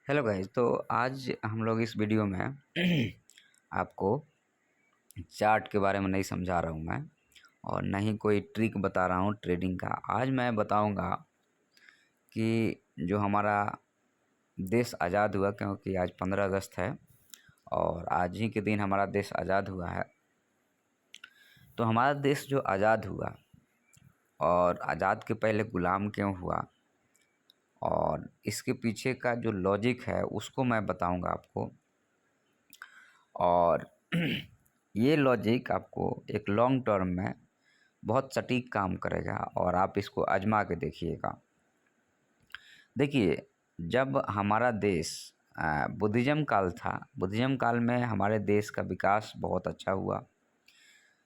Hello guys. तो आज हम लोग इस वीडियो में आपको चार्ट के बारे में नहीं समझा रहा हूँ मैं, और ना ही कोई ट्रिक बता रहा हूँ ट्रेडिंग का। आज मैं बताऊँगा कि जो हमारा देश आज़ाद हुआ, क्योंकि आज 15 अगस्त है और आज ही के दिन हमारा देश आज़ाद हुआ है। तो हमारा देश जो आज़ाद हुआ और आज़ाद के पहले गुलाम क्यों हुआ, और इसके पीछे का जो लॉजिक है उसको मैं बताऊंगा आपको। और ये लॉजिक आपको एक लॉन्ग टर्म में बहुत सटीक काम करेगा और आप इसको आजमा के देखिएगा। देखिए, जब हमारा देश बुद्धिज़्म काल था, बुद्धिज़्म काल में हमारे देश का विकास बहुत अच्छा हुआ।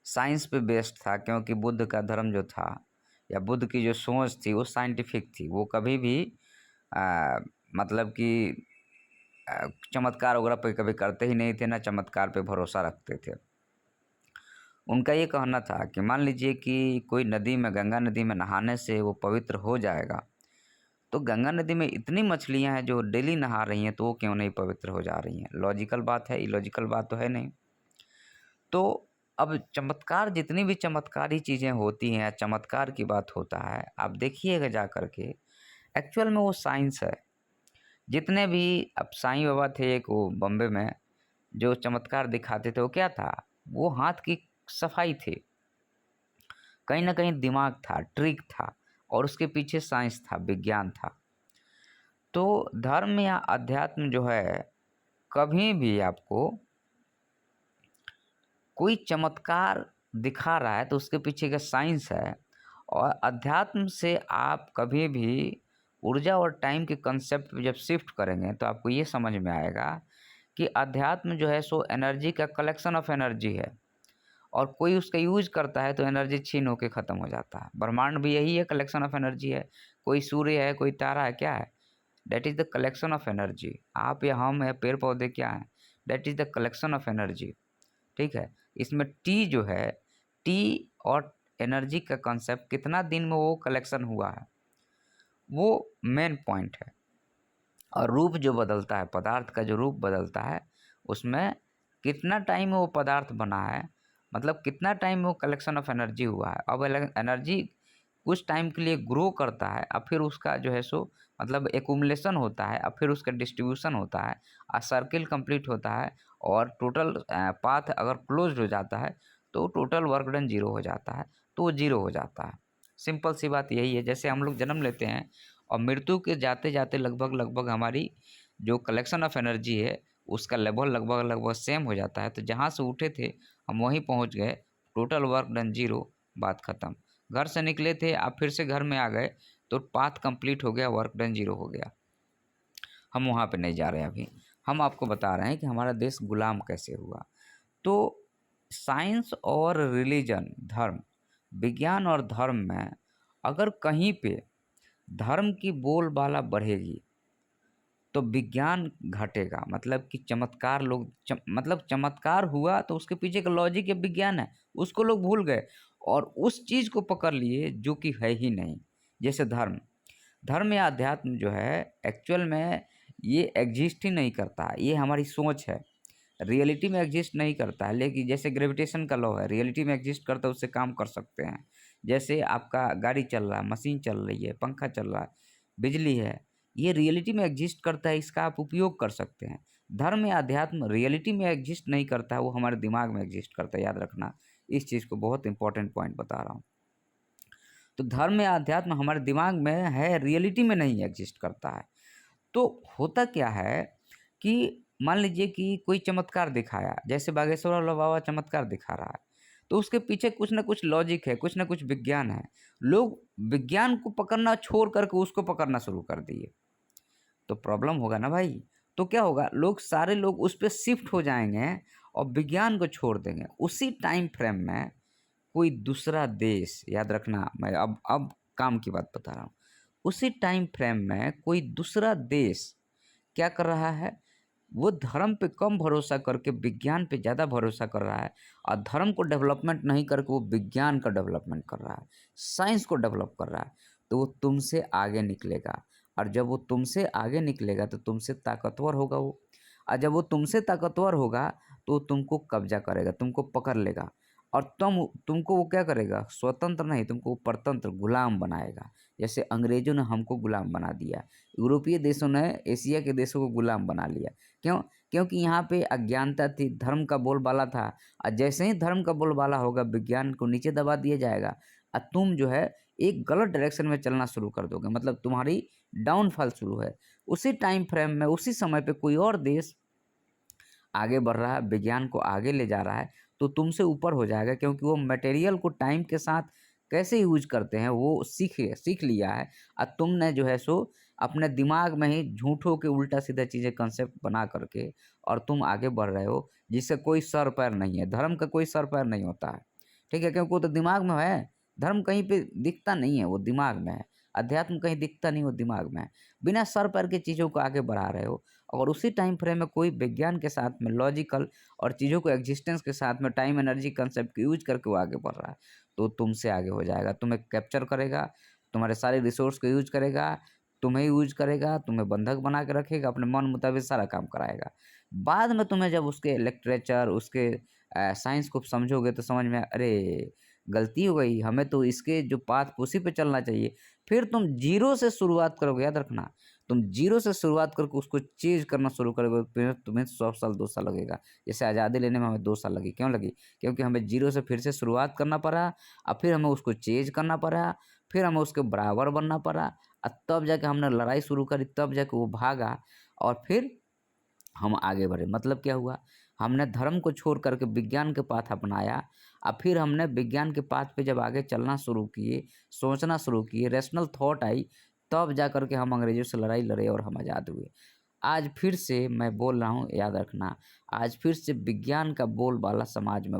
साइंस पे बेस्ड था, क्योंकि बुद्ध का धर्म जो था या बुद्ध की जो सोच थी वो साइंटिफिक थी। वो कभी भी मतलब कि चमत्कार वगैरह पे कभी करते ही नहीं थे, ना चमत्कार पे भरोसा रखते थे। उनका ये कहना था कि मान लीजिए कि कोई नदी में, गंगा नदी में नहाने से वो पवित्र हो जाएगा, तो गंगा नदी में इतनी मछलियां हैं जो डेली नहा रही हैं, तो वो क्यों नहीं पवित्र हो जा रही हैं? लॉजिकल बात है, इलॉजिकल बात तो है नहीं। तो अब चमत्कार, जितनी भी चमत्कारी चीज़ें होती हैं, चमत्कार की बात होता है, आप देखिएगा जा कर के, एक्चुअल में वो साइंस है। जितने भी अब साईं बाबा थे एक, वो बॉम्बे में जो चमत्कार दिखाते थे, वो क्या था? वो हाथ की सफाई थी। कहीं ना कहीं दिमाग था, ट्रिक था, और उसके पीछे साइंस था, विज्ञान था। तो धर्म या अध्यात्म जो है, कभी भी आपको कोई चमत्कार दिखा रहा है तो उसके पीछे का साइंस है। और अध्यात्म से आप कभी भी ऊर्जा और टाइम के कंसेप्ट जब शिफ्ट करेंगे तो आपको ये समझ में आएगा कि अध्यात्म जो है सो एनर्जी का कलेक्शन ऑफ एनर्जी है, और कोई उसका यूज करता है तो एनर्जी छीन होकर ख़त्म हो जाता है। ब्रह्मांड भी यही है, कलेक्शन ऑफ एनर्जी है। कोई सूर्य है, कोई तारा है, क्या है? That is the collection of energy. आप या हम या पेड़ पौधे क्या हैं? That is the collection of energy. ठीक है। इसमें टी जो है, टी और एनर्जी का कॉन्सेप्ट कितना दिन में वो कलेक्शन हुआ है, वो मेन पॉइंट है। और रूप जो बदलता है, पदार्थ का जो रूप बदलता है, उसमें कितना टाइम में वो पदार्थ बना है, मतलब कितना टाइम में वो कलेक्शन ऑफ एनर्जी हुआ है। अब एनर्जी कुछ टाइम के लिए ग्रो करता है, अब फिर उसका जो है सो मतलब एकुमुलेशन होता है, अब फिर उसका डिस्ट्रीब्यूशन होता है, सर्किल कंप्लीट होता है, और टोटल पाथ अगर क्लोज हो जाता है तो टोटल वर्क डन जीरो हो जाता है, तो वो जीरो हो जाता है। सिंपल सी बात यही है। जैसे हम लोग जन्म लेते हैं और मृत्यु के जाते जाते लगभग लगभग हमारी जो कलेक्शन ऑफ एनर्जी है उसका लेवल लगभग लगभग सेम हो जाता है। तो जहाँ से उठे थे हम वहीं पहुँच गए, टोटल वर्क डन जीरो, बात ख़त्म। घर से निकले थे, आप फिर से घर में आ गए, तो पाथ कंप्लीट हो गया, वर्क डन जीरो हो गया। हम वहाँ पे नहीं जा रहे हैं अभी। हम आपको बता रहे हैं कि हमारा देश गुलाम कैसे हुआ। तो साइंस और रिलीजन, धर्म, विज्ञान और धर्म में अगर कहीं पे धर्म की बोलबाला बढ़ेगी तो विज्ञान घटेगा। मतलब कि चमत्कार लोग मतलब चमत्कार हुआ तो उसके पीछे का लॉजिक या विज्ञान है, उसको लोग भूल गए और उस चीज़ को पकड़ लिए जो कि है ही नहीं। जैसे धर्म, धर्म या अध्यात्म जो है, एक्चुअल में ये एग्जिस्ट ही नहीं करता है, ये हमारी सोच है। रियलिटी में एग्जिस्ट नहीं करता है, लेकिन जैसे ग्रेविटेशन का लॉ है, रियलिटी में एग्जिस्ट करता है, उससे काम कर सकते हैं। जैसे आपका गाड़ी चल रहा है, मशीन चल रही है, पंखा चल रहा है, बिजली है, ये रियलिटी में एग्जिस्ट करता है, इसका आप उपयोग कर सकते हैं। धर्म या अध्यात्म रियलिटी में एग्जिस्ट नहीं करता है, वो हमारे दिमाग में एग्जिस्ट करता है। याद रखना इस चीज़ को, बहुत इंपॉर्टेंट पॉइंट बता रहा हूँ। तो धर्म या अध्यात्म हमारे दिमाग में है, रियलिटी में नहीं एग्जिस्ट करता है। तो होता क्या है कि मान लीजिए कि कोई चमत्कार दिखाया, जैसे बागेश्वर वाला बाबा चमत्कार दिखा रहा है, तो उसके पीछे कुछ ना कुछ लॉजिक है, कुछ ना कुछ विज्ञान है। लोग विज्ञान को पकड़ना छोड़ करके उसको पकड़ना शुरू कर दिए, तो प्रॉब्लम होगा ना भाई। तो क्या होगा, लोग सारे लोग उस पर शिफ्ट हो जाएंगे और विज्ञान को छोड़ देंगे। उसी टाइम फ्रेम में कोई दूसरा देश, याद रखना मैं अब काम की बात बता रहा हूँ, उसी टाइम फ्रेम में कोई दूसरा देश क्या कर रहा है, वो धर्म पे कम भरोसा करके विज्ञान पे ज़्यादा भरोसा कर रहा है, और धर्म को डेवलपमेंट नहीं करके वो विज्ञान का डेवलपमेंट कर रहा है, साइंस को डेवलप कर रहा है। तो वो तुमसे आगे निकलेगा। और जब वो तुमसे आगे निकलेगा तो तुमसे ताकतवर होगा वो, और जब वो तुमसे ताकतवर होगा तो तुमको कब्जा करेगा, तुमको पकड़ लेगा, और तुमको वो क्या करेगा, स्वतंत्र नहीं, तुमको वो परतंत्र गुलाम बनाएगा। जैसे अंग्रेजों ने हमको गुलाम बना दिया, यूरोपीय देशों ने एशिया के देशों को गुलाम बना लिया। क्यों? क्योंकि यहाँ पे अज्ञानता थी, धर्म का बोलबाला था, और जैसे ही धर्म का बोलबाला होगा विज्ञान को नीचे दबा दिया जाएगा, और तुम जो है एक गलत डायरेक्शन में चलना शुरू कर दोगे, मतलब तुम्हारी डाउनफॉल शुरू है। उसी टाइम फ्रेम में, उसी समय पे कोई और देश आगे बढ़ रहा है, विज्ञान को आगे ले जा रहा है, तो तुमसे ऊपर हो जाएगा, क्योंकि वो मटेरियल को टाइम के साथ कैसे यूज करते हैं वो सीख लिया है। और तुमने जो है सो अपने दिमाग में ही झूठों के उल्टा सीधा चीज़ें कंसेप्ट बना करके और तुम आगे बढ़ रहे हो, जिससे कोई सर पैर नहीं है। धर्म का कोई सर पैर नहीं होता है, ठीक है, क्योंकि वो तो दिमाग में है। धर्म कहीं पे दिखता नहीं है, वो दिमाग में है। अध्यात्म कहीं दिखता नहीं, वो दिमाग में है। बिना सर पैर की चीज़ों को आगे बढ़ा रहे हो, और उसी टाइम फ्रेम में कोई विज्ञान के साथ में लॉजिकल और चीज़ों को एग्जिस्टेंस के साथ में टाइम एनर्जी कंसेप्ट को यूज करके वो आगे बढ़ रहा है, तो तुमसे आगे हो जाएगा, तुम्हें कैप्चर करेगा, तुम्हारे सारे रिसोर्स को यूज करेगा, तुम्हें यूज करेगा, तुम्हें बंधक बना के रखेगा, अपने मन मुताबिक सारा काम कराएगा। बाद में तुम्हें जब उसके लिटरेचर, उसके साइंस को समझोगे तो समझ में अरे गलती हो गई, हमें तो इसके जो पाथ उसी पे चलना चाहिए। फिर तुम जीरो से शुरुआत करोगे, याद रखना, तुम जीरो से शुरुआत करके उसको चेंज करना शुरू करोगे, फिर तुम्हें 100 साल 2 साल लगेगा। जैसे आज़ादी लेने में हमें 2 साल लगी, क्यों लगी? क्योंकि हमें जीरो से फिर से शुरुआत करना पड़ा, और फिर हमें उसको चेंज करना पड़ा, फिर हमें उसके बराबर बनना पड़ा, और तब जाके हमने लड़ाई शुरू करी, तब जाके वो भागा, और फिर हम आगे बढ़े। मतलब क्या हुआ? हमने धर्म को छोड़ करके विज्ञान के पाथ अपनाया, और फिर हमने विज्ञान के पाथ पे जब आगे चलना शुरू किए, सोचना शुरू किए, रैशनल थॉट आई, तब जा कर के हम अंग्रेज़ों से लड़ाई लड़े और हम आज़ाद हुए। आज फिर से मैं बोल रहा हूँ, याद रखना, आज फिर से विज्ञान का बोलबाला समाज में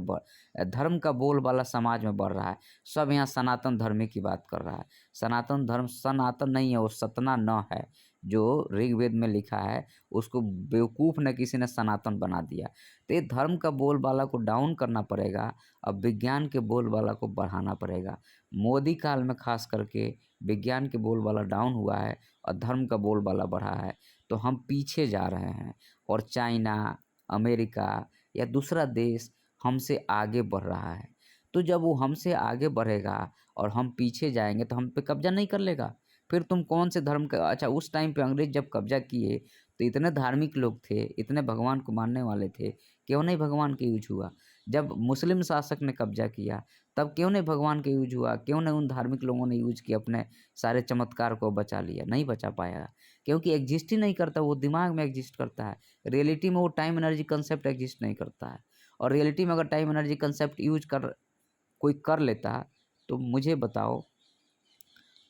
धर्म का बोलबाला समाज में बढ़ रहा है। सब यहाँ सनातन धर्म की बात कर रहा है। सनातन धर्म सनातन नहीं है, वो सतना न है, जो ऋग्वेद में लिखा है, उसको बेवकूफ़ ने किसी ने सनातन बना दिया। तो ये धर्म का बोलबाला को डाउन करना पड़ेगा, अब विज्ञान के बोलबाला को बढ़ाना पड़ेगा। मोदी काल में खास करके विज्ञान के बोलबाला डाउन हुआ है और धर्म का बोलबाला बढ़ा है, तो हम पीछे जा रहे हैं, और चाइना, अमेरिका या दूसरा देश हमसे आगे बढ़ रहा है। तो जब वो हमसे आगे बढ़ेगा और हम पीछे जाएँगे तो हम पे कब्ज़ा नहीं कर लेगा। फिर तुम कौन से धर्म का, अच्छा उस टाइम पे अंग्रेज़ जब कब्ज़ा किए तो इतने धार्मिक लोग थे, इतने भगवान को मानने वाले थे, क्यों नहीं भगवान का यूज़ हुआ? जब मुस्लिम शासक ने कब्ज़ा किया तब क्यों नहीं भगवान का यूज़ हुआ? क्यों नहीं उन धार्मिक लोगों ने यूज़ किया, अपने सारे चमत्कार को बचा लिया? नहीं बचा पाया, क्योंकि एग्ज़िस्ट ही नहीं करता, वो दिमाग में एग्ज़िस्ट करता है। रियलिटी में वो टाइम एनर्जी कांसेप्ट एग्ज़िस्ट नहीं करता है, और रियलिटी में अगर टाइम एनर्जी कांसेप्ट यूज़ कर कोई कर लेता, तो मुझे बताओ,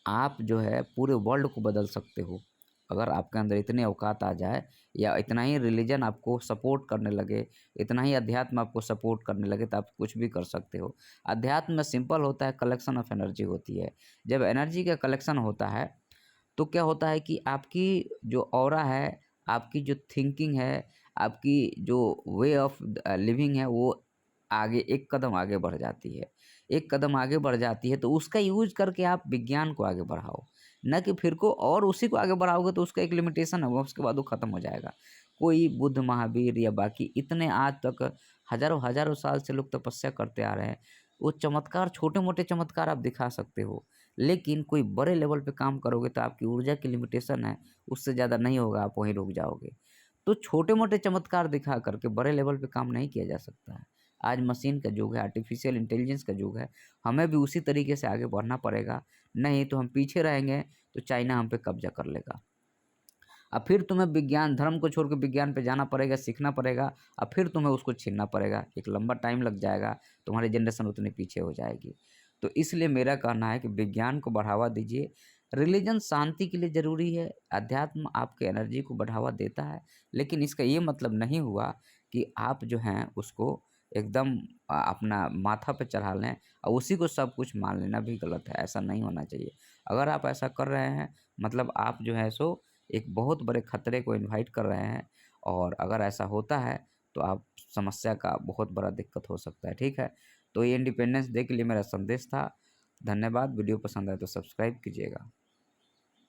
आप जो है पूरे वर्ल्ड को बदल सकते हो। अगर आपके अंदर इतनी औकात आ जाए, या इतना ही रिलीजन आपको सपोर्ट करने लगे, इतना ही अध्यात्म आपको सपोर्ट करने लगे, तो आप कुछ भी कर सकते हो। अध्यात्म में सिंपल होता है, कलेक्शन ऑफ एनर्जी होती है। जब एनर्जी का कलेक्शन होता है तो क्या होता है कि आपकी जो ऑरा है, आपकी जो थिंकिंग है, आपकी जो वे ऑफ लिविंग है, वो आगे एक कदम आगे बढ़ जाती है। एक कदम आगे बढ़ जाती है, तो उसका यूज़ करके आप विज्ञान को आगे बढ़ाओ, ना कि फिर को और उसी को आगे बढ़ाओगे तो उसका एक लिमिटेशन होगा, उसके बाद वो ख़त्म हो जाएगा। कोई बुद्ध, महावीर या बाकी इतने आज तक हज़ारों-हज़ारों साल से लोग तपस्या करते आ रहे हैं। वो चमत्कार, छोटे-मोटे चमत्कार आप दिखा सकते हो, लेकिन कोई बड़े लेवल पे काम करोगे तो आपकी ऊर्जा की लिमिटेशन है, उससे ज़्यादा नहीं होगा, आप वहीं रुक जाओगे। तो छोटे-मोटे चमत्कार दिखा करके बड़े लेवल पे काम नहीं किया जा सकता है। आज मशीन का युग है, आर्टिफ़िशियल इंटेलिजेंस का युग है, हमें भी उसी तरीके से आगे बढ़ना पड़ेगा, नहीं तो हम पीछे रहेंगे, तो चाइना हम पे कब्ज़ा कर लेगा। अब फिर तुम्हें विज्ञान, धर्म को छोड़ के विज्ञान पे जाना पड़ेगा, सीखना पड़ेगा, और फिर तुम्हें उसको छीनना पड़ेगा। एक लंबा टाइम लग जाएगा, तुम्हारी जनरेशन उतनी पीछे हो जाएगी। तो इसलिए मेरा कहना है कि विज्ञान को बढ़ावा दीजिए। रिलीजन शांति के लिए ज़रूरी है, अध्यात्म आपके एनर्जी को बढ़ावा देता है, लेकिन इसका ये मतलब नहीं हुआ कि आप जो हैं उसको एकदम अपना माथा पे चढ़ा लें और उसी को सब कुछ मान लेना भी गलत है, ऐसा नहीं होना चाहिए। अगर आप ऐसा कर रहे हैं, मतलब आप जो है सो एक बहुत बड़े खतरे को इनवाइट कर रहे हैं, और अगर ऐसा होता है तो आप समस्या का बहुत बड़ा दिक्कत हो सकता है, ठीक है? तो ये इंडिपेंडेंस डे के लिए मेरा संदेश था। धन्यवाद। वीडियो पसंद आए तो सब्सक्राइब कीजिएगा।